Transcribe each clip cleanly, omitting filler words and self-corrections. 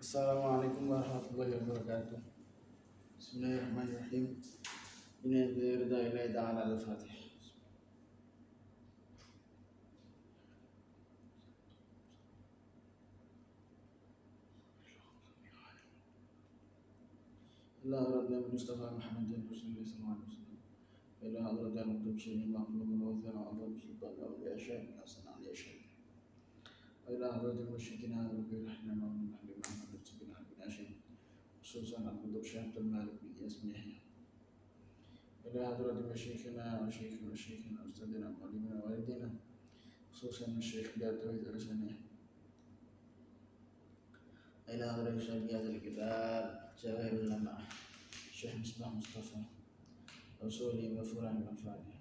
Assalamualaikum warahmatullahi wabarakatuh. Bismillahirrahmanirrahim. Inna lillahi ta'ala al-Fatih. Allah radna Mustafa Muhammadin Rasulullah sallallahu alaihi wasallam. Ila hadratil muttabshirin maqlubun wa zana Allah sultan awliya syekh hasan ali syekh. Ila hadratil musyrikin rabbil rahman wa rahim Muhammad bin Abdul Hashim. Khususan al-Qutb Syekh Abdul Malik bin Yasmin Yahya. Ila hadratil musyrikina wa syekhin ustadzina wa alimina wa walidina. Khususan Syekh Datu Idrasani. Ila hadratil syekh kitab Jawahirul Lama Syekh Misbah Mustafa Rasuli wa Furan wa Fadih.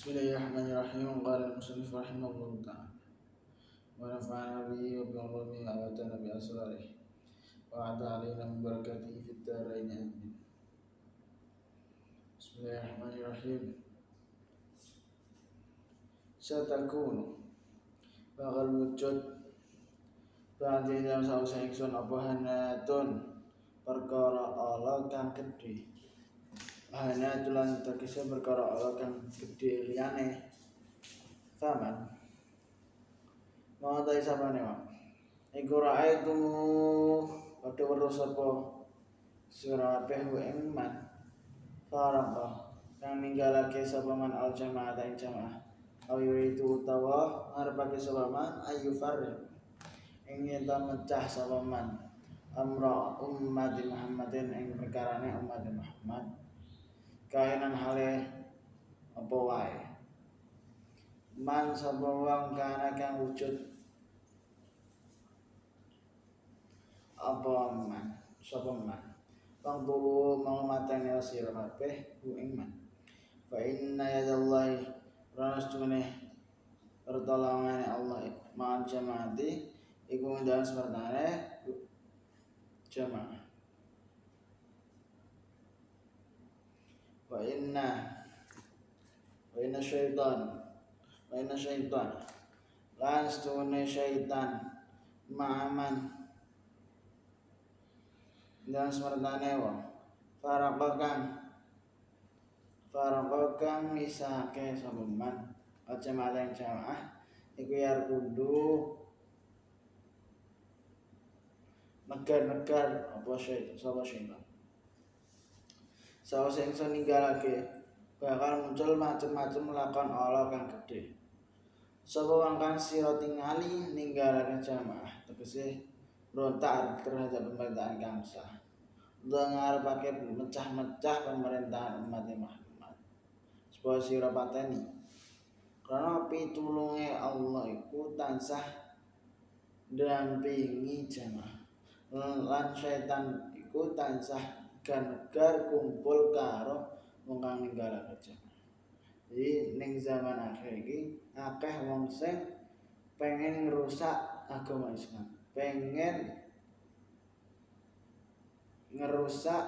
Bismillahirrahmanirrahim. Qala al-musannif rahimahullahu ta'ala wa nafa'ana bihi wa bi'ulumihi wa atana bi asrarihi wa ata alaina min barakatihi fid dharain amin. Bismillahirrahmanirrahim. Satakunu bakal wujud ba'di dalam sausa ingsun apa hanatun perkara Allah kang gedhe. Hana tulan tegese perkara Allah kang gedhe liyane. Faman mau ta samane wae. Iku raaitu padha weruh sapa sira kabeh ing man. Faraqah kang ninggalake sapa man al jamaah ing jamaah. Awi itu utawa ngarepake sapa man ayu farriq ing yen mecah sapa man amra umat Muhammadin ing perkarane umat Muhammad kainan hale apa wae man sapa wong kana kang wujud apa man sapa man wong tuwa mau matane sira kabeh ku ing man fa inna yadallahi ranastune pertolongane Allah ma'an jamaati iku ngendhan semertane jamaah. Wa inna syaitan lanastune syaitan ma'aman dan semertane wong Faraqakan misake sabuman aja maleng jamaah iku yar kudu negar-negar apa sapa syaitan. Saus ingsun ninggalake bakal muncul macem-macem lakon Allah kang gedhe. Sapa wong kang sira tingali ninggalake jamaah tegese berontak terhadap pemerintahan kang sah. Utawa ngarepake mecah-mecah pemerintahan umat Muhammad. Supaya sira pateni karena pitulunge Allah iku tansah ndampingi jamaah lan syaitan iku tansah gar kumpul karo wong kang ninggalake jamaah. Jadi ning zaman akhir iki akeh wong sing pengen ngerusak agama Islam, pengen ngerusak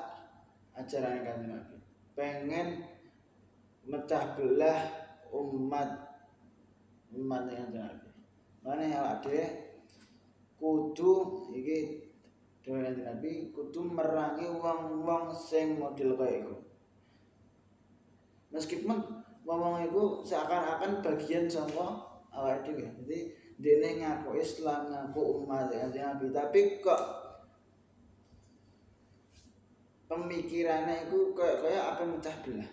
ajaran Kanjeng Nabi, pengen mecah belah umat yang Nabi. Mane awak dhewe kudu iki dhewe Nabi kudu merangi wong-wong sing model kaya iku. Meskipun wong-wong iku seakan-akan bagian saka awak dhewe. Jadi dene ngaku Islam, ngaku umat yang Nabi, tapi kok pemikirannya iku kaya apa mecah belah.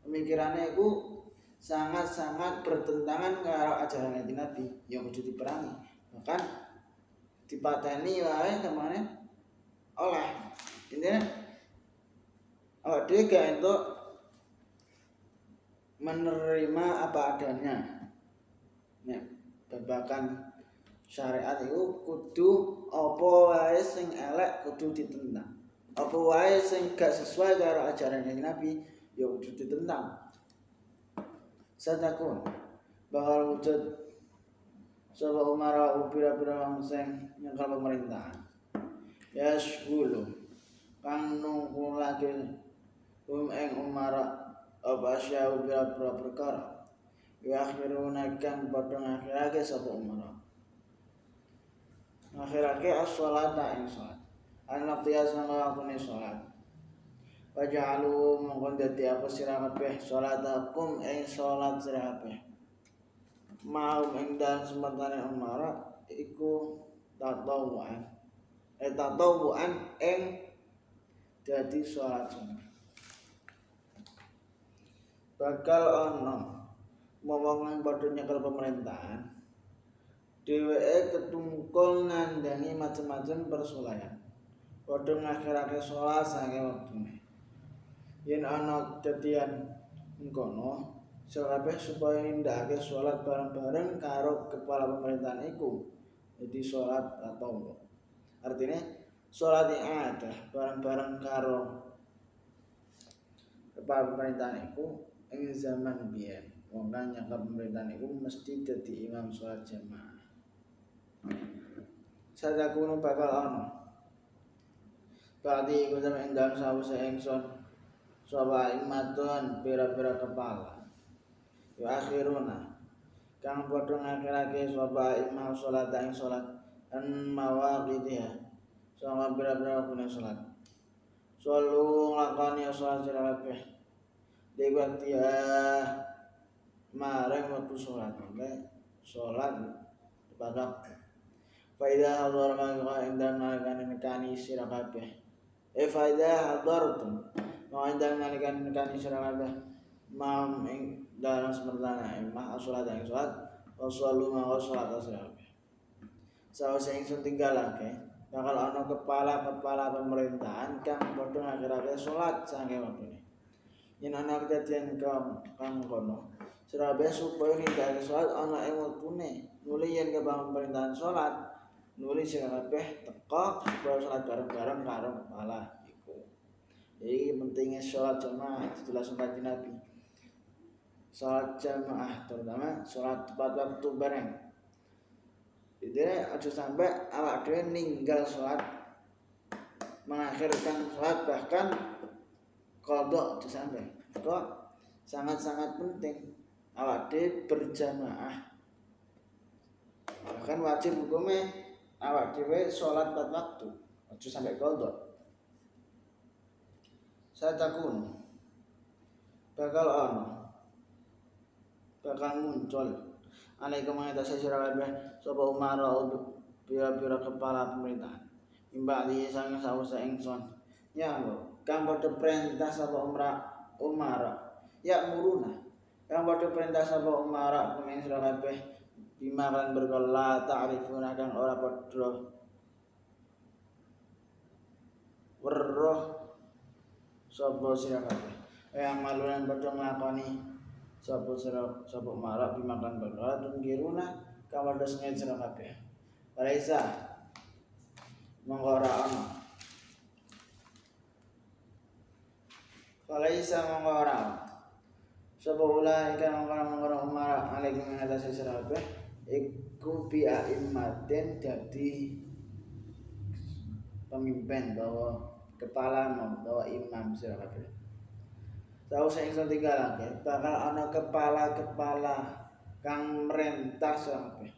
Pemikirannya itu sangat-sangat bertentangan karo ajaran Nabi yang kudu diperangi. Bahkan dipateni wae kemana oleh. Intinya awak dhewe gak entuk menerima apa adanya. Nek babakan syariat itu kudu apa wae sing elek kudu ditentang. Apa wae sing gak sesuai karo ajaran Nabi ya wujud ditentang. Satakun bakal wujud sapa umara pira-pira wong sing nyengkal pemerintahan. Ya syghulu kang nungkulake ing umara apa asyau bira-bira perkara ya akhiruna kang padha ngakhirake sapa umara ngakhirake as-sholata ing salat anak tias nang waktune salat waja'alu mongkon dadi apa sira kabeh salatakum ing salat sira kabeh mau ing dalem sementara umara iku tatawuan ing dadi salat sunah bakal ana wong padha nyekel pemerintahan dheweke ketungkul nandhangi macem-macem persolayan padha ngakhirake salat sange wektune yen ana dadian mengkono sira kabeh supaya nindakake salat bareng-bareng karo kepala pemerintahan iku jadi salat atau artinya salat ada bareng-bareng karo kepala pemerintahan iku ing zaman biyen wong kang nyangka pemerintahan iku mesti dadi imam salat jamaah sadakune bakal ana Badi iku sampe endang sawise ingsun sapa imatun pira-pira kepala ya akhiruna kang padha ngakhirake sapa imam salat ing salat an mawaqidiha sama pira-pira waktu salat solu nglakoni salat sira kabeh diwaktiha marang waktu salat salat tepat faida hadar mangka indan nalikane nekani sira kabeh faida hadartum mau indan nalikane nekani sira kabeh mam ing dalam semertana mah salat ing salat wasallu ma salat sira kabeh sawise ingsun tinggalake bakal ana kepala pemerintahan kang padha ngakhirake salat sange wektune yen ana kejadian kang kono sira kabeh supaya nindakake salat ana ing wektune nuli yen pemerintahan salat nuli sira kabeh teka supaya salat bareng-bareng karo kepala iku. Iki pentingnya salat jamaah setelah sunat Nabi. Salat jamaah terutama salat tepat waktu bareng. Jadi aja sampai awak dhewe ninggal salat mengakhirkan salat bahkan qadha aja sampai. Kok sangat-sangat penting awak dhewe berjamaah. Bahkan wajib hukumnya awak dhewe salat tepat waktu, aja sampai qadha. Satakun bakal muncul alaikum mengatasi sira kabeh sapa umara pira-pira kepala pemerintahan imbali sang sawise ingsun ya kang padha perintah sapa umara ya muruna kang padha perintah sapa umara pemimpin sira kabeh bimakan berkala ta'rifuna kang ora padha weruh sapa sira kabeh yang malunan padha nglakoni sapa umara bimakan berkala tunggiruna kang padha sengen sira kabeh Raisa mengora ana Falaisa mengora sapa ulai kang mengora umara alaikum mengatasi sira kabeh iku bi aimaten dadi pemimpin bahwa kepala bahwa imam sira kabeh tahu sing tinggalake bakal ana kepala-kepala kang merentah sira kabeh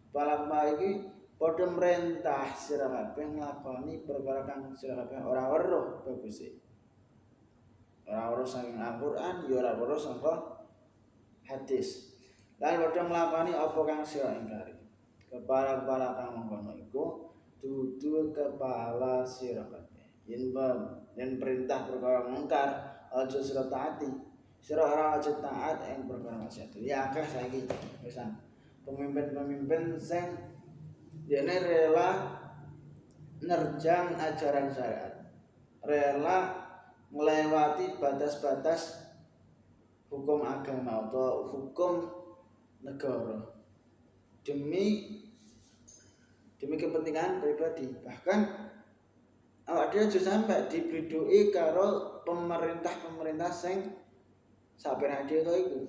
kepala iki padha merentah sira kabeh nglakoni perkara kang sira kabeh ora weruh baguse ora weruh saking Al-Qur'an ya ora weruh saka hadis lan padha nglakoni apa kang sira ingkari kepala-kepala kang mengkono iku dudu kepala sira kabeh yen perintah perkara mungkar aja sira taati sira ora aja taat ing perkara maksiat ya akeh saiki pisan pemimpin-pemimpin sing dene rela nerjang ajaran syariat rela nglewati batas-batas hukum agama atau hukum negara demi kepentingan pribadi bahkan awak dhewe aja sampe dibridhoki karo pemerintah sing saben dhewe iku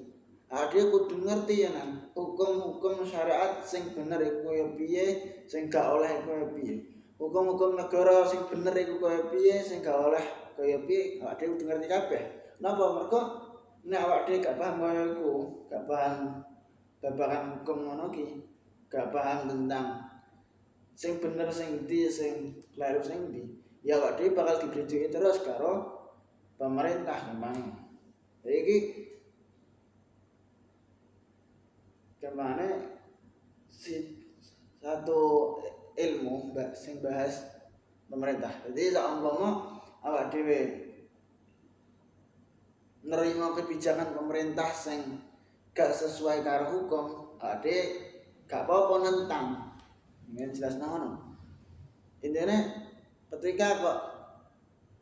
awak dhewe kudu ngerti ya hukum syariat sing bener iku ya piye sing gak oleh iku ya piye hukum-hukum negara sing bener iku kaya piye, sing gak oleh kaya piye, awak dhewe kudu ngerti kabeh. Napa? Mergo nek awak dhewe gak paham kaya iku, gak paham babagan hukum ngono ki, gak paham tentang sing bener sing ndi, sing kleru sing ndi, ya awak dhewe bakal dibrejoki terus karo pemerintah kemana. Jadi iki kemana satu ilmu sing bahas pemerintah. Jadi saumpama awak dhewe nerima kebijakan pemerintah sing gak sesuai karo hukum, awak dhewe gak apa-apa nentang. Ini jelas ngono. Intinya ketika kok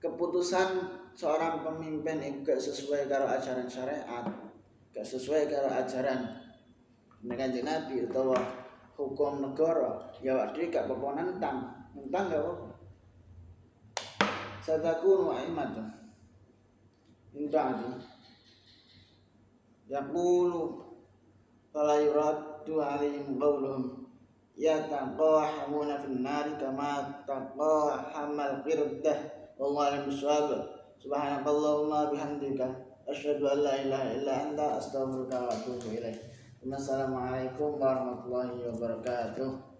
keputusan seorang pemimpin itu gak sesuai karo ajaran syariat, gak sesuai karo ajaran Kanjeng Nabi utawa hukum negara, ya awak dhewe gak apa-apa nentang gak apa-apa. Satakunu aimatun min ba'di yaqulu fala yuraddu alaihim qawluhum yataqahamuna fin nari kama taqahamal qirdah wallahu a'lam bissawab. Subhanakallahumma bihamdika asyhadu an la ilaha illa anta astaghfiruka wa atubu ilaik. Wassalamualaikum warahmatullahi wabarakatuh.